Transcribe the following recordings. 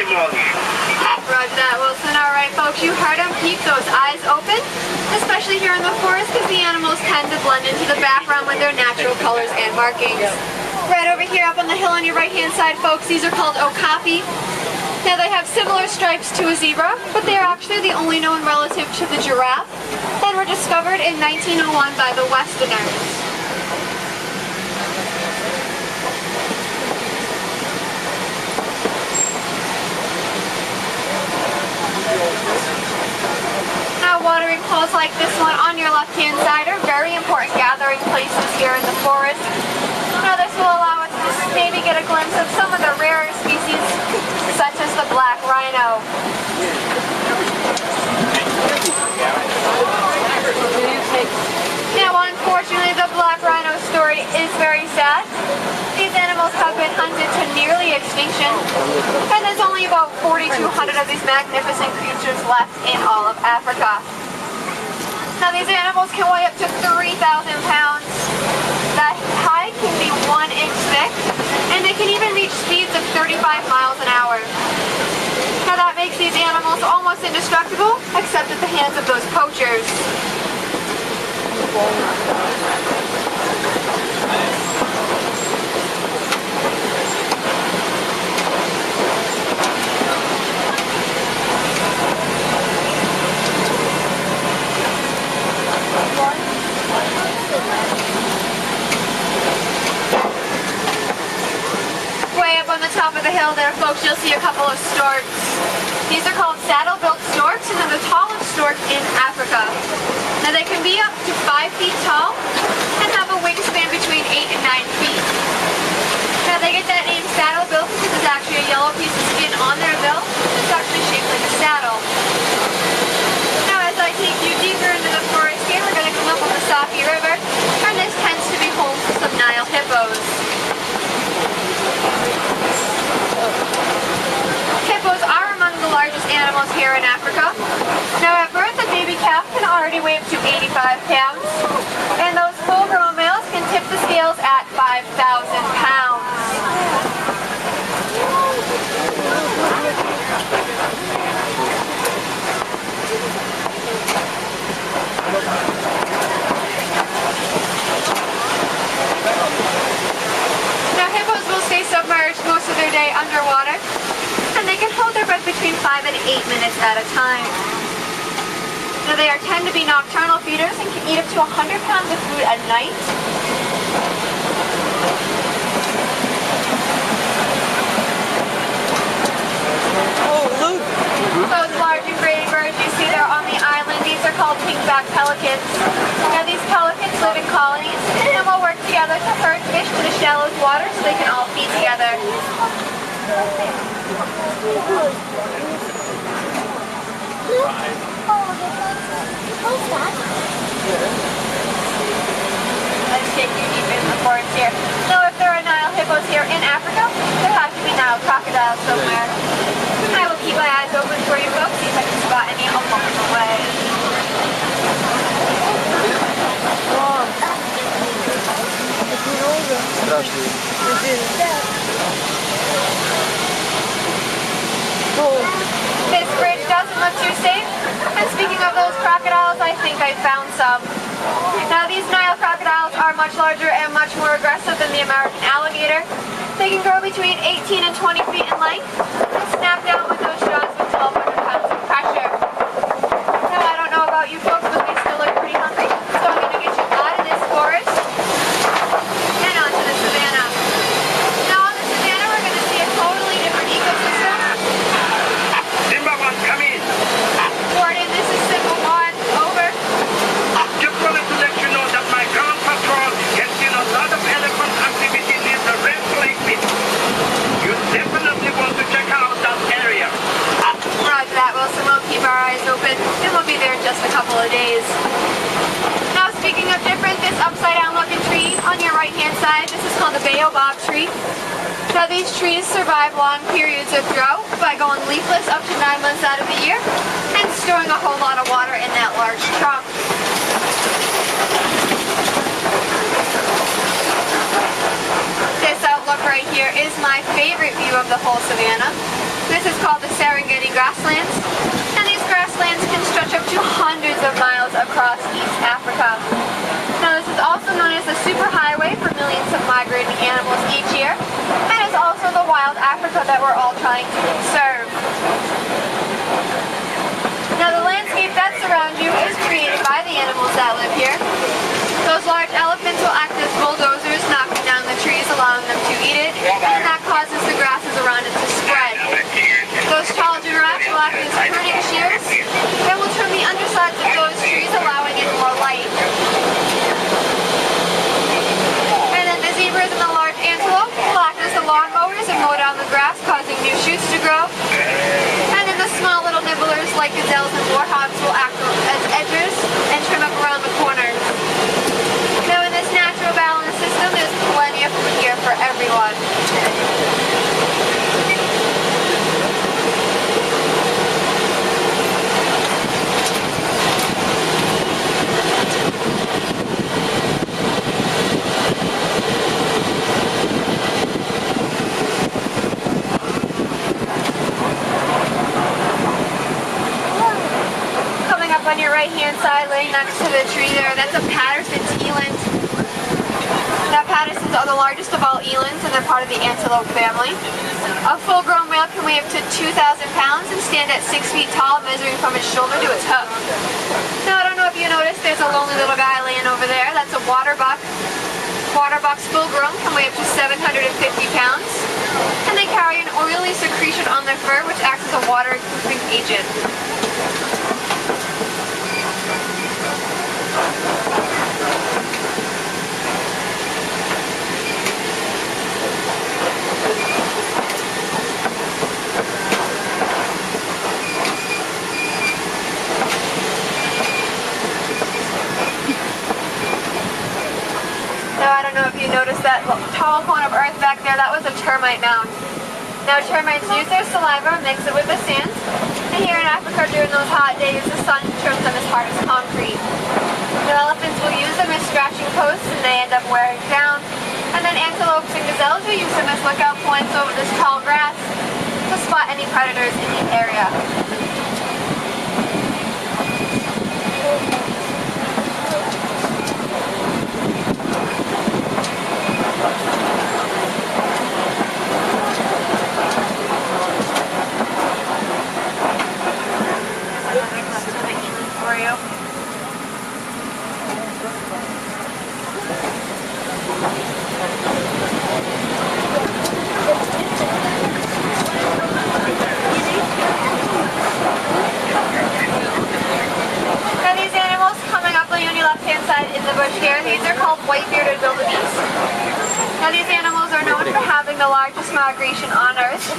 animals. Roger that, Wilson. All right, folks, you heard him. Keep those eyes open, especially here in the forest, because the animals tend to blend into the background with their natural colors and markings. Right over here up on the hill on your right-hand side, folks, these are called okapi. Now, they have similar stripes to a zebra, but they are actually the only known relative to the giraffe and were discovered in 1901 by the Westerners. Now, watering holes like this one on your left-hand side are very important gathering places here in the forest. Now, this will allow us to maybe get a glimpse of some of the rarer species, such as the black rhino. Now, unfortunately, the black rhino story is very sad. These animals have been hunted to nearly extinction, and there's only about 4,200 of these magnificent creatures left in all of Africa. Now, these animals can weigh up to 3,000 pounds. That hide can be 1 inch thick, and they can even reach speeds of 35 miles an hour. Now, that makes these animals almost indestructible, except at the hands of those poachers. Way up on the top of the hill there, folks, you'll see a couple of storks. These are called saddle-built storks, and they're the tallest stork in Africa. Now, they can be up to 5 feet tall and have a wingspan between 8 and 9 feet. Now, they get that name saddle-built because there's actually a yellow piece of skin on their bill. It's actually shaped like a saddle. Now, as I take you deeper into the forest here, we're going to come up on the Safi River, and this tends to be home to some Nile hippos. Hippos are among the largest animals here in Africa. Now, at birth, a baby calf can already weigh up to 85 pounds, and those full-grown males can tip the scales at 5,000 pounds. Now, hippos will stay submerged most of their day underwater, and they can hold their breath between 5 and 8 minutes at a time. Now, they tend to be nocturnal feeders and can eat up to 100 pounds of food a night. Oh, look! Those large and gray birds you see there on the island, these are called pink-backed pelicans. Now, these pelicans live in colonies and will work together to herd fish to the shallow water so they can all feed together. Let's take you deep in the forest here. Now, if there are Nile hippos here in Africa, there have to be Nile crocodiles somewhere. I will keep my eyes open for you folks, see if I can spot any along the way. This bridge doesn't look too safe. And speaking of those crocodiles, I think I found some. Now, these Nile crocodiles are much larger and much more aggressive than the American alligator. They can grow between 18 and 20 feet in length and snap down with those jaws with 1,200 pounds of pressure. Now, I don't know about you folks, but they still look pretty hungry, so I'm going to get you out of this forest and onto the savannah. Now, on the savannah, we're going to see a totally different ecosystem. Simba one, come in. Warden, this is Simba 1. Over. Just wanted to let you know that my ground patrol has seen a lot of elephant activity near the Red Lake pit. You definitely want to check out that area. Roger that, Wilson. We'll keep our eyes open, and we'll be there in just a couple of days. Now, speaking of different, this upside-down looking tree on your right-hand side, this is called the baobab tree. Now, these trees survive long periods of drought by going leafless up to 9 months out of the year and storing a whole lot of water in that large trunk. This outlook right here is my favorite view of the whole savannah. This is called Serengeti grasslands. And these grasslands can stretch up to hundreds of miles across East Africa. Now this is also known as the superhighway for millions of migrating animals each year, and it's also the wild Africa that we're all trying to conserve. Now the landscape that surrounds you is created by the animals that live here. Those large elephants will act as bulldozers, knocking down the trees, allowing them to eat it, and that causes the grasses around it to spread. Those tall giraffes will act as pruning shears, and will trim the undersides of those trees, allowing in more light. And then the zebras and the large antelope will act as the lawnmowers and mow down the grass, causing new shoots to grow. And then the small little nibblers like gazelles and warthogs will act as edgers and trim up around the corners. Now in this natural balance system, there's plenty of food here for everyone. On your right hand side, laying next to the tree there, that's a Patterson's eland. Now Pattersons are the largest of all elands, and they're part of the antelope family. A full-grown male can weigh up to 2,000 pounds and stand at 6 feet tall, measuring from its shoulder to its hoof. Now I don't know if you noticed, there's a lonely little guy laying over there. That's a water buck. Water bucks full-grown can weigh up to 750 pounds, and they carry an oily secretion on their fur, which acts as a water-proofing agent. Now I don't know if you noticed that tall cone of earth back there, that was a termite mound. Now termites use their saliva, mix it with the sand, and here in Africa during those hot days, the sun turns them as hard as concrete. The elephants will use them as scratching posts and they end up wearing down. And then antelopes and gazelles will use them as lookout points over this tall grass to spot any predators in the area. For you. Now these animals coming up on your left-hand side in the bush here, these are called white-bearded wildebeest. Now these animals are known for having the largest migration on Earth,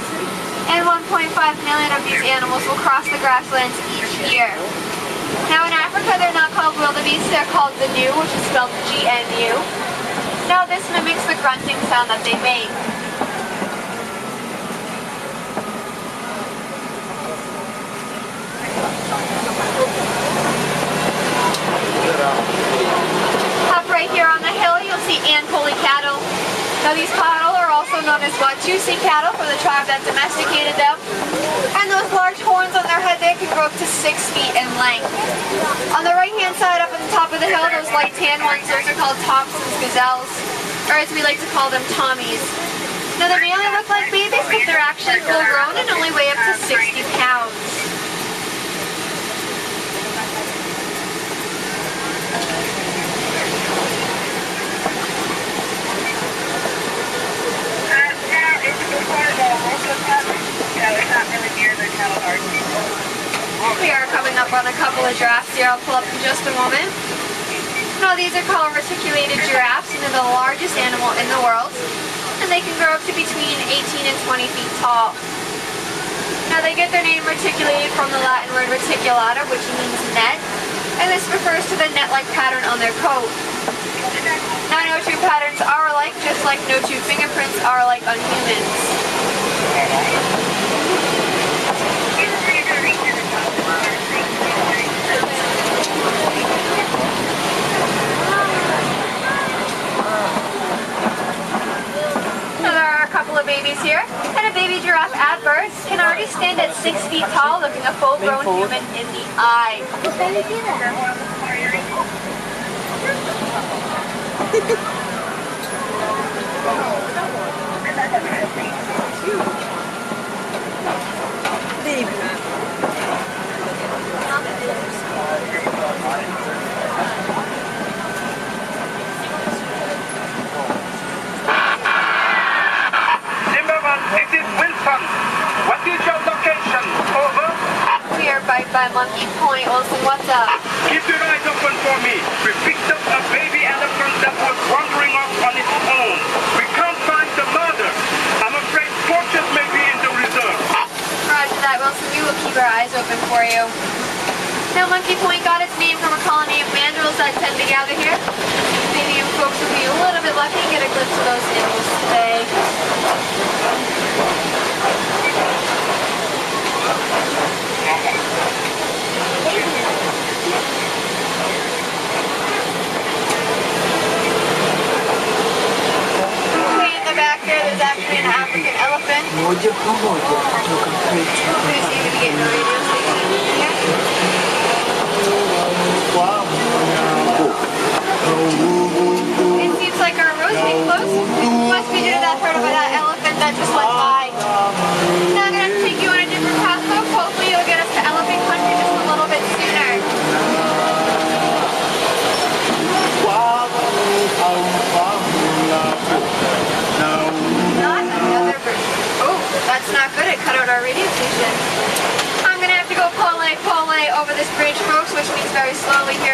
and 1.5 million of these animals will cross the grasslands each year. Now in Africa they're not called wildebeest, they're called gnu, which is spelled G-N-U. Now this mimics the grunting sound that they make. Up right here on the hill you'll see Ankole cattle. Now these cattle are also known as Watusi cattle for the tribe that domesticated them. And those large horns on their head there can grow up to 6 feet in length. On the right hand side up at the top of the hill, those light tan ones, those are called Thompson's gazelles, or as we like to call them, Tommies. Now they may only look like babies, but they're actually full grown and only weigh up to 60 pounds. We are coming up on a couple of giraffes here. I'll pull up in just a moment. Now these are called reticulated giraffes, and they're the largest animal in the world. And they can grow up to between 18 and 20 feet tall. Now they get their name reticulated from the Latin word reticulata, which means net. And this refers to the net-like pattern on their coat. Now no two patterns are alike, just like no two fingerprints are alike on humans. Now there are a couple of babies here, and a baby giraffe at birth can already stand at 6 feet tall, looking a full-grown human in the eye. Baby. Zimmerman, it is Wilson. What is your location? Over. We are by Monkey Point. Olsen, what's up? Keep your eyes open for me. We picked up a baby elephant that was wandering off on its own. We can't find the mother. I'm afraid torches may be in the reserve. Roger that, Wilson. We will keep our eyes open for you. Now, Monkey Point got its name from a colony of mandrills that tend to gather here. Maybe you folks will be a little bit lucky and get a glimpse of those animals today. Way in the back there, there's actually an African elephant. Moja kwa moja kutoka kwetu. Who's even getting a radio station here? It seems like our road's getting close. Must be due to that herd of that elephant that just went by. Now I'm gonna have to take you on a different path, folks. Hopefully you'll get us to elephant country just a little bit sooner. Not another version. Oh, that's not good. It cut out our radio station. I'm gonna have to go pole over this bridge, folks, which means very slowly here.